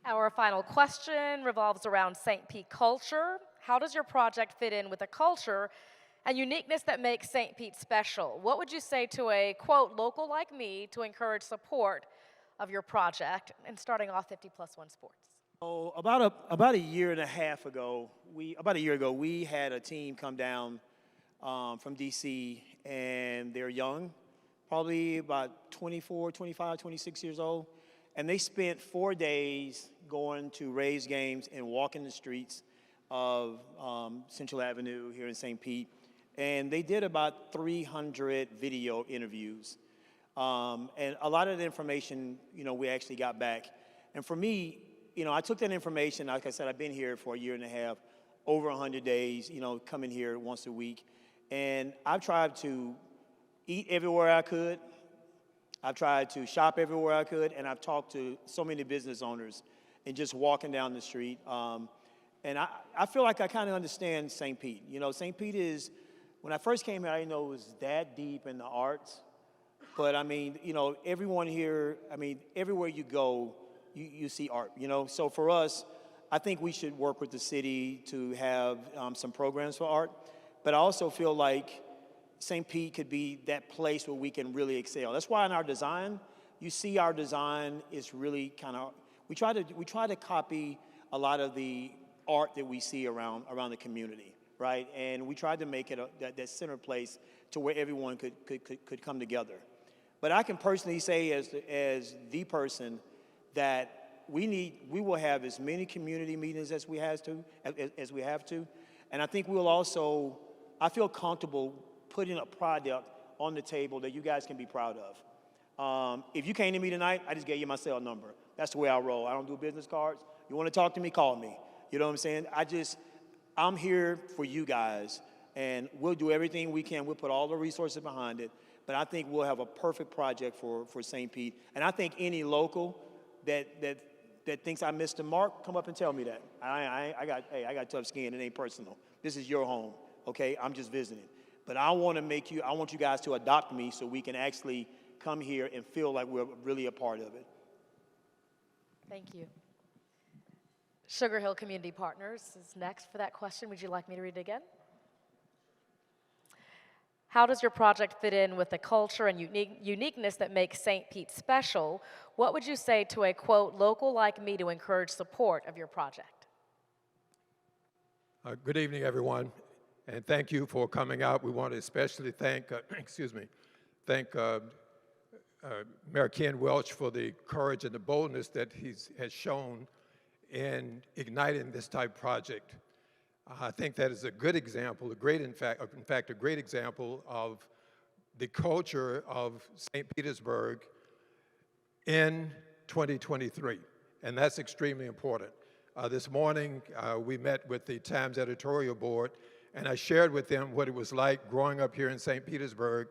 Our final question revolves around St. Pete culture. How does your project fit in with the culture and uniqueness that makes St. Pete special? What would you say to a, quote, local like me to encourage support of your project and starting off 50+1 Sports? Oh, about a year and a half ago, about a year ago, we had a team come down from DC, and they're young, probably about 24, 25, 26 years old, and they spent 4 days going to Rays games and walking the streets of Central Avenue here in St. Pete, and they did about 300 video interviews, and a lot of the information, we actually got back, and for me, I took that information. Like I said, I've been here for a year and a half, over 100 days, coming here once a week. And I've tried to eat everywhere I could. I've tried to shop everywhere I could. And I've talked to so many business owners and just walking down the street. And I feel like I kind of understand St. Pete. St. Pete is, when I first came here, I didn't know it was that deep in the arts. But, everyone here, everywhere you go, you see art, So for us, I think we should work with the city to have some programs for art. But I also feel like St. Pete could be that place where we can really excel. That's why in our design, you see our design is really kind of, we try to copy a lot of the art that we see around the community, right? And we tried to make it that center place to where everyone could come together. But I can personally say as the person that we will have as many community meetings as we have to, and I think I feel comfortable putting a product on the table that you guys can be proud of. If you came to me tonight, I just gave you my cell number. That's the way I roll. I don't do business cards. You want to talk to me, call me. You know what I'm saying? I'm here for you guys, and we'll do everything we can. We'll put all the resources behind it, but I think we'll have a perfect project for St. Pete, and I think any local that thinks I missed the mark, come up and tell me that. I got tough skin. It ain't personal. This is your home, okay? I'm just visiting. But I want you guys to adopt me so we can actually come here and feel like we're really a part of it. Thank you. Sugar Hill Community Partners is next for that question. Would you like me to read it again? How does your project fit in with the culture and uniqueness that makes St. Pete special? What would you say to a, quote, local like me to encourage support of your project? Good evening, everyone, and thank you for coming out. We want to especially thank, Mayor Ken Welch for the courage and the boldness that he has shown in igniting this type of project. I think that is a good example, a great example of the culture of St. Petersburg in 2023, and that's extremely important. This morning, we met with the Times editorial board, and I shared with them what it was like growing up here in St. Petersburg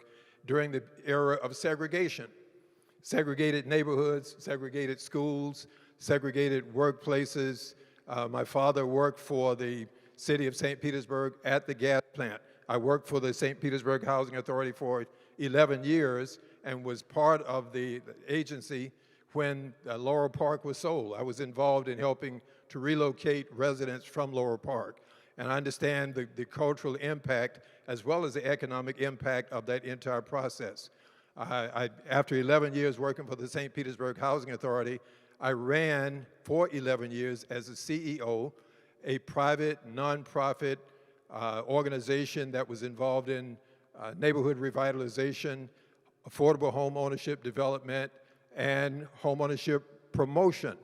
during the era of segregation. Segregated neighborhoods, segregated schools, segregated workplaces. My father worked for the City of St. Petersburg at the gas plant. I worked for the St. Petersburg Housing Authority for 11 years and was part of the agency when Laurel Park was sold. I was involved in helping to relocate residents from Laurel Park. And I understand the cultural impact as well as the economic impact of that entire process. After 11 years working for the St. Petersburg Housing Authority, I ran for 11 years as a CEO, a private, nonprofit organization that was involved in neighborhood revitalization, affordable home ownership development, and home ownership promotion.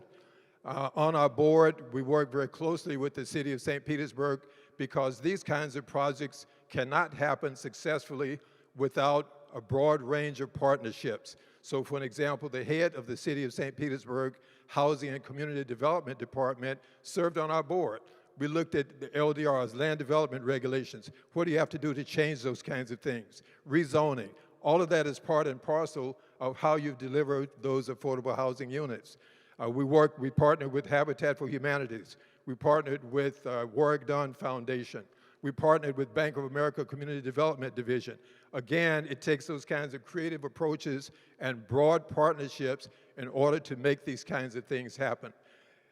On our board, we work very closely with the City of St. Petersburg because these kinds of projects cannot happen successfully without a broad range of partnerships. So for an example, the head of the City of St. Petersburg Housing and Community Development Department served on our board. We looked at the LDRs, land development regulations. What do you have to do to change those kinds of things? Rezoning. All of that is part and parcel of how you deliver those affordable housing units. We partnered with Habitat for Humanities. We partnered with Warwick Dunn Foundation. We partnered with Bank of America Community Development Division. Again, it takes those kinds of creative approaches and broad partnerships in order to make these kinds of things happen.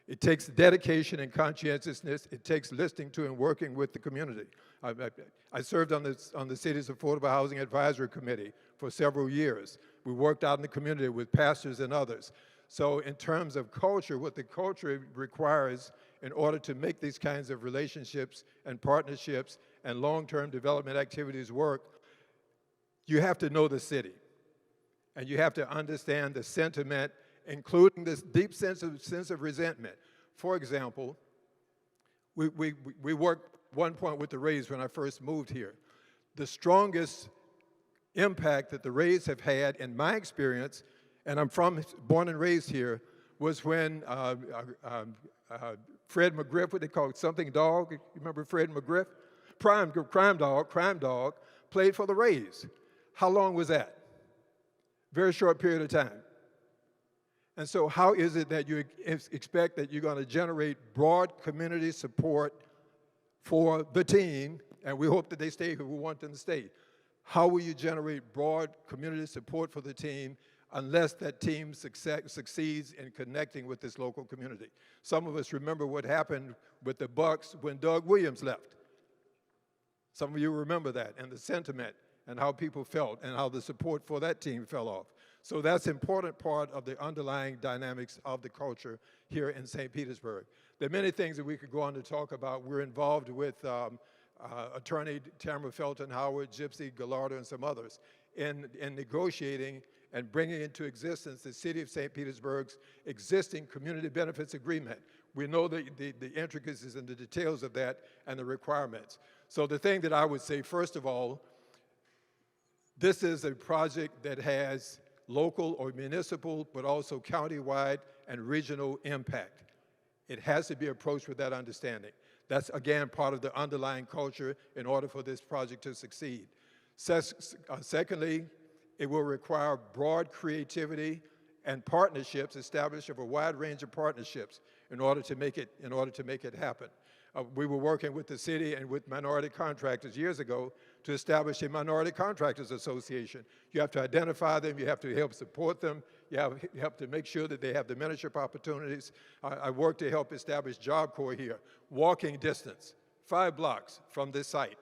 It takes dedication and conscientiousness. It takes listening to and working with the community. I served on the city's Affordable Housing Advisory Committee for several years. We worked out in the community with pastors and others. So in terms of culture, what the culture requires in order to make these kinds of relationships and partnerships and long-term development activities work, you have to know the city. And you have to understand the sentiment, including this deep sense of resentment. For example, we worked one point with the Rays when I first moved here. The strongest impact that the Rays have had, in my experience, and I'm born and raised here, was when Fred McGriff, what they call it, something dog, you remember Fred McGriff? Crime dog, played for the Rays. How long was that? Very short period of time. And so how is it that you expect that you're going to generate broad community support for the team, and we hope that they stay because we want them to stay. How will you generate broad community support for the team unless that team succeeds in connecting with this local community? Some of us remember what happened with the Bucks when Doug Williams left. Some of you remember that, and the sentiment and how people felt and how the support for that team fell off. So that's an important part of the underlying dynamics of the culture here in St. Petersburg. There are many things that we could go on to talk about. We're involved with attorney Tamara Felton Howard, Gypsy Gallardo, and some others in negotiating and bringing into existence the City of St. Petersburg's existing community benefits agreement. We know the intricacies and the details of that and the requirements. So the thing that I would say, first of all, this is a project that has local or municipal, but also countywide and regional impact. It has to be approached with that understanding. That's, again, part of the underlying culture in order for this project to succeed. Secondly, it will require broad creativity and partnerships, establishment of a wide range of partnerships in order to make it happen. We were working with the city and with minority contractors years ago to establish a Minority Contractors Association. You have to identify them, you have to help support them, you have to make sure that they have the mentorship opportunities. I worked to help establish Job Corps here, walking distance, 5 blocks from this site.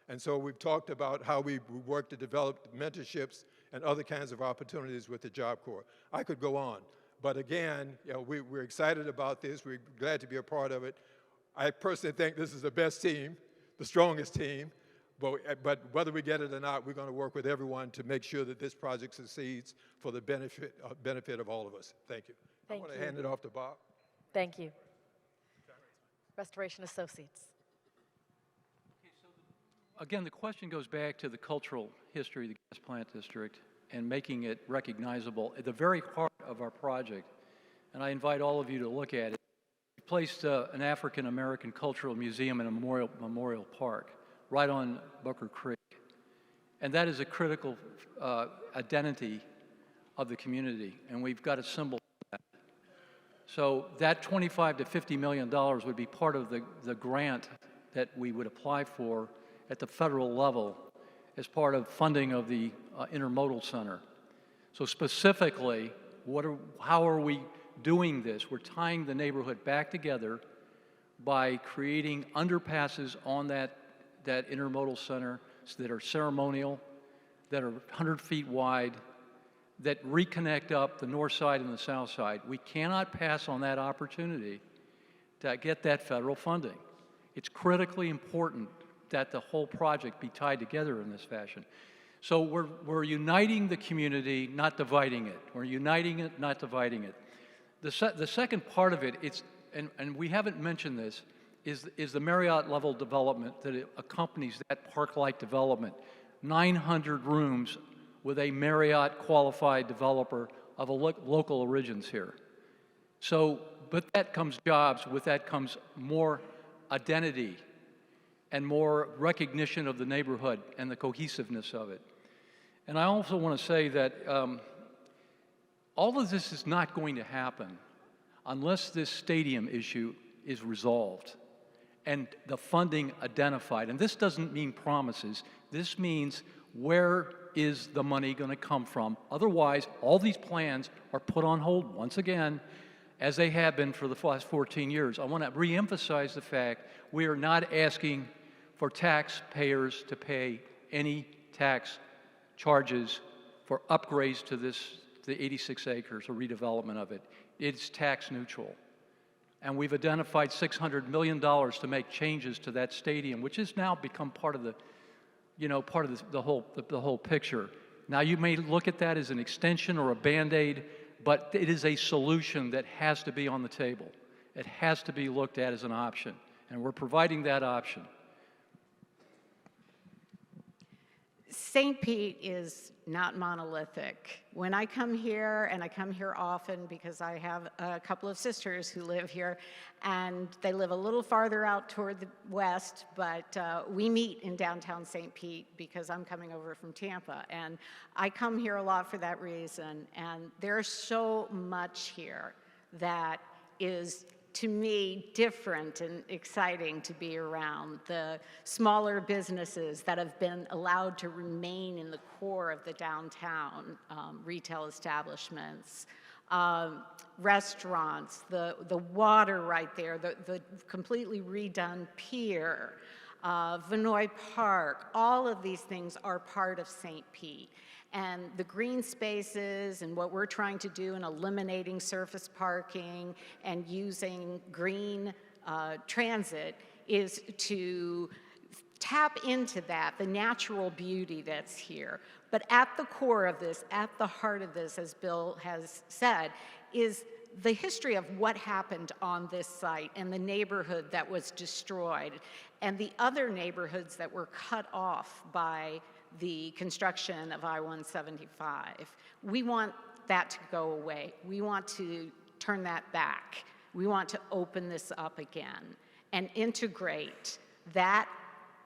And so we've talked about how we work to develop mentorships and other kinds of opportunities with the Job Corps. I could go on, but again, we're excited about this, we're glad to be a part of it. I personally think this is the best team, the strongest team, but whether we get it or not, we're going to work with everyone to make sure that this project succeeds for the benefit of all of us. Thank you. I want to hand it off to Bob. Thank you. Restoration Associates. Okay, so again, the question goes back to the cultural history of the gas plant district and making it recognizable at the very heart of our project. And I invite all of you to look at it. We placed an African-American cultural museum in a memorial park right on Booker Creek. And that is a critical identity of the community, and we've got a symbol for that. So that $25 to $50 million would be part of the grant that we would apply for at the federal level as part of funding of the Intermodal Center. So specifically, how are we doing this? We're tying the neighborhood back together by creating underpasses on that intermodal center that are ceremonial, that are 100 feet wide, that reconnect up the north side and the south side. We cannot pass on that opportunity to get that federal funding. It's critically important that the whole project be tied together in this fashion. So we're uniting the community, not dividing it. We're uniting it, not dividing it. The second part of it, and we haven't mentioned this, is the Marriott level development that accompanies that park-like development. 900 rooms with a Marriott qualified developer of a local origins here. So, with that comes jobs, with that comes more identity and more recognition of the neighborhood and the cohesiveness of it. And I also want to say that all of this is not going to happen unless this stadium issue is resolved and the funding identified. And this doesn't mean promises. This means where is the money going to come from? Otherwise, all these plans are put on hold once again, as they have been for the last 14 years. I want to reemphasize the fact we are not asking for taxpayers to pay any tax charges for upgrades to the 86 acres or redevelopment of it. It's tax neutral. And we've identified $600 million to make changes to that stadium, which has now become part of the, the whole picture. Now you may look at that as an extension or a Band-Aid, but it is a solution that has to be on the table. It has to be looked at as an option, and we're providing that option. St. Pete is not monolithic. When I come here, and I come here often because I have a couple of sisters who live here, and they live a little farther out toward the west, but we meet in downtown St. Pete because I'm coming over from Tampa, and I come here a lot for that reason, and there's so much here that is, to me, different and exciting to be around. The smaller businesses that have been allowed to remain in the core of the downtown, retail establishments, restaurants, the water right there, the completely redone pier, Vinoy Park, all of these things are part of St. Pete. And the green spaces and what we're trying to do in eliminating surface parking and using green transit is to tap into that, the natural beauty that's here. But at the core of this, at the heart of this, as Bill has said, is the history of what happened on this site and the neighborhood that was destroyed and the other neighborhoods that were cut off by the construction of I-175. We want that to go away. We want to turn that back. We want to open this up again and integrate that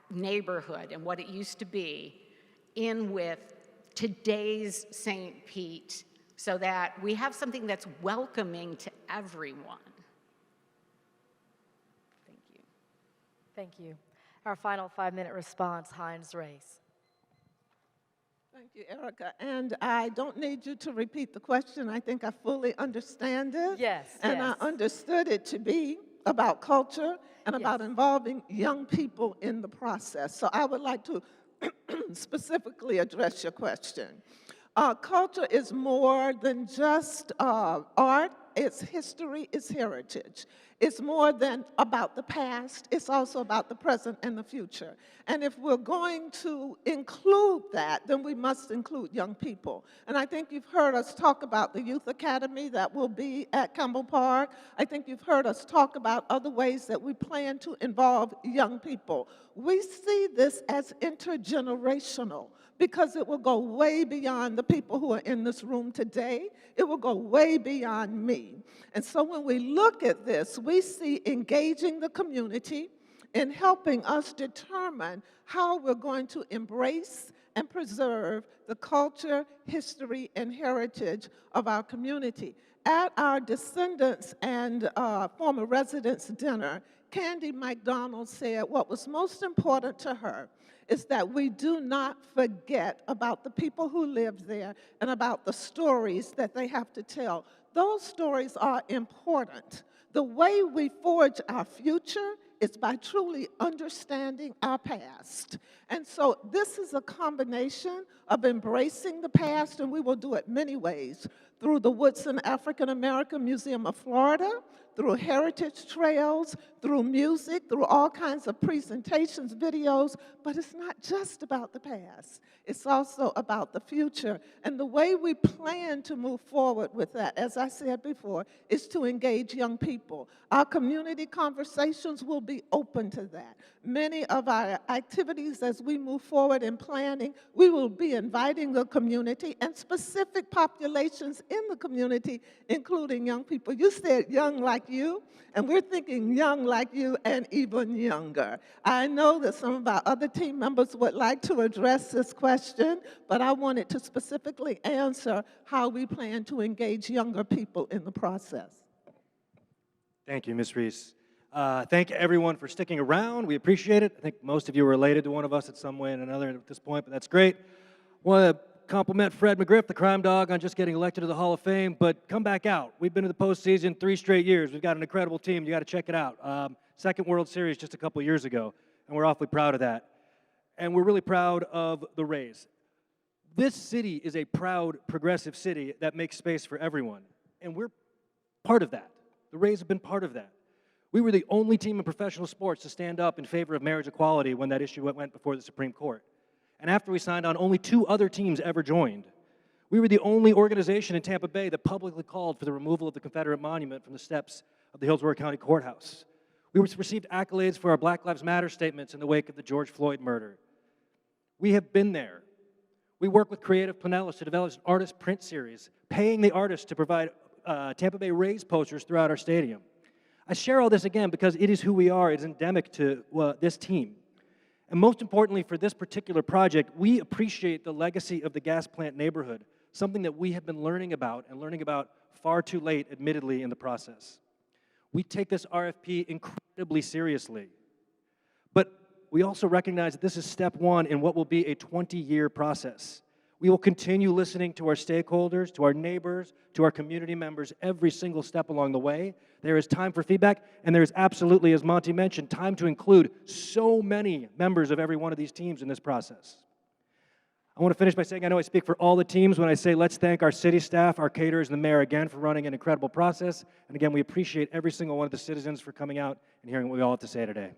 neighborhood and what it used to be in with today's St. Pete so that we have something that's welcoming to everyone. Thank you. Thank you. Our final 5-minute response, Hines Rays. Thank you, Erica. And I don't need you to repeat the question. I think I fully understand it. Yes, and yes. I understood it to be about culture and about involving young people in the process. So I would like to specifically address your question. Culture is more than just art. It's history, it's heritage. It's more than about the past. It's also about the present and the future. And if we're going to include that, then we must include young people. And I think you've heard us talk about the Youth Academy that will be at Campbell Park. I think you've heard us talk about other ways that we plan to involve young people. We see this as intergenerational, because it will go way beyond the people who are in this room today. It will go way beyond me. And so when we look at this, we see engaging the community in helping us determine how we're going to embrace and preserve the culture, history, and heritage of our community. At our descendants and former residents dinner, Candy McDonald said what was most important to her is that we do not forget about the people who lived there and about the stories that they have to tell. Those stories are important. The way we forge our future is by truly understanding our past. And so this is a combination of embracing the past, and we will do it many ways, through the Woodson African American Museum of Florida, through heritage trails, through music, through all kinds of presentations, videos, but it's not just about the past. It's also about the future. And the way we plan to move forward with that, as I said before, is to engage young people. Our community conversations will be open to that. Many of our activities as we move forward in planning, we will be inviting the community and specific populations in the community, including young people. You said young like you, and we're thinking young like you and even younger. I know that some of our other team members would like to address this question, but I wanted to specifically answer how we plan to engage younger people in the process. Thank you, Ms. Reese. Thank everyone for sticking around. We appreciate it. I think most of you are related to one of us at some way or another at this point, but that's great. I want to compliment Fred McGriff, the crime dog, on just getting elected to the Hall of Fame, but come back out. We've been to the postseason 3 straight years. We've got an incredible team. You got to check it out. Second World Series just a couple years ago, and we're awfully proud of that. And we're really proud of the Rays. This city is a proud, progressive city that makes space for everyone, and we're part of that. The Rays have been part of that. We were the only team in professional sports to stand up in favor of marriage equality when that issue went before the Supreme Court. And after we signed on, only 2 other teams ever joined. We were the only organization in Tampa Bay that publicly called for the removal of the Confederate monument from the steps of the Hillsborough County Courthouse. We received accolades for our Black Lives Matter statements in the wake of the George Floyd murder. We have been there. We work with Creative Pinellas to develop an artist print series, paying the artists to provide Tampa Bay Rays posters throughout our stadium. I share all this again because it is who we are. It's endemic to this team. And most importantly for this particular project, we appreciate the legacy of the gas plant neighborhood, something that we have been learning about far too late, admittedly, in the process. We take this RFP incredibly seriously. But we also recognize that this is step 1 in what will be a 20-year process. We will continue listening to our stakeholders, to our neighbors, to our community members every single step along the way. There is time for feedback, and there is absolutely, as Monty mentioned, time to include so many members of every one of these teams in this process. I want to finish by saying I know I speak for all the teams when I say let's thank our city staff, our caterers, and the mayor again for running an incredible process. And again, we appreciate every single one of the citizens for coming out and hearing what we all have to say today.